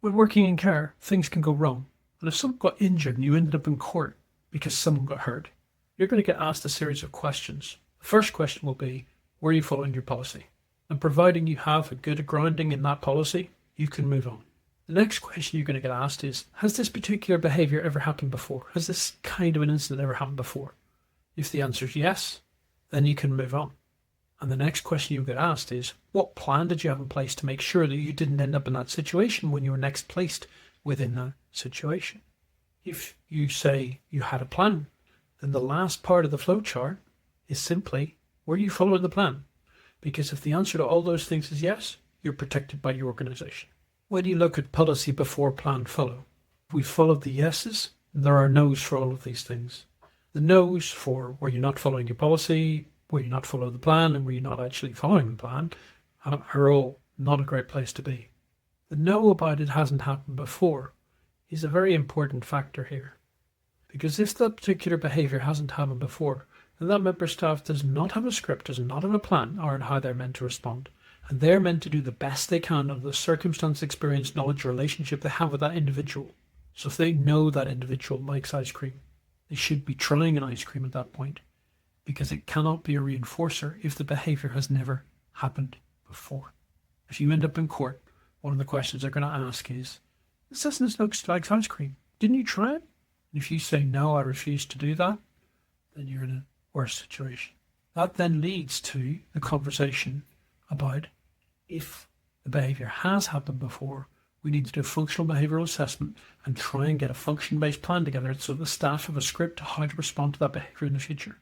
When working in care, things can go wrong. And if someone got injured and you ended up in court because someone got hurt, you're going to get asked a series of questions. The first question will be, were you following your policy? And providing you have a good grounding in that policy, you can move on. The next question you're going to get asked is, has this particular behaviour ever happened before? Has this kind of an incident ever happened before? If the answer is yes, then you can move on. And the next question you get asked is, what plan did you have in place to make sure that you didn't end up in that situation when you were next placed within that situation? If you say you had a plan, then the last part of the flowchart is simply, were you following the plan? Because if the answer to all those things is yes, you're protected by your organisation. When you look at policy before, plan, follow, if we followed the yeses, there are no's for all of these things. The no's for were you not following your policy, were you not following the plan, and were you not actually following the plan, are all not a great place to be. The no about it hasn't happened before is a very important factor here. Because if that particular behaviour hasn't happened before, then that member staff does not have a script, does not have a plan on how they're meant to respond. And they're meant to do the best they can under the circumstance, experience, knowledge, relationship they have with that individual. So if they know that individual likes ice cream, they should be trying an ice cream at that point, because it cannot be a reinforcer if the behaviour has never happened before. If you end up in court, one of the questions they're going to ask is, this doesn't look like ice cream. Didn't you try it? And if you say, no, I refuse to do that, then you're in a worse situation. That then leads to the conversation about, if the behaviour has happened before, we need to do a functional behavioural assessment and try and get a function-based plan together so the staff have a script to how to respond to that behaviour in the future.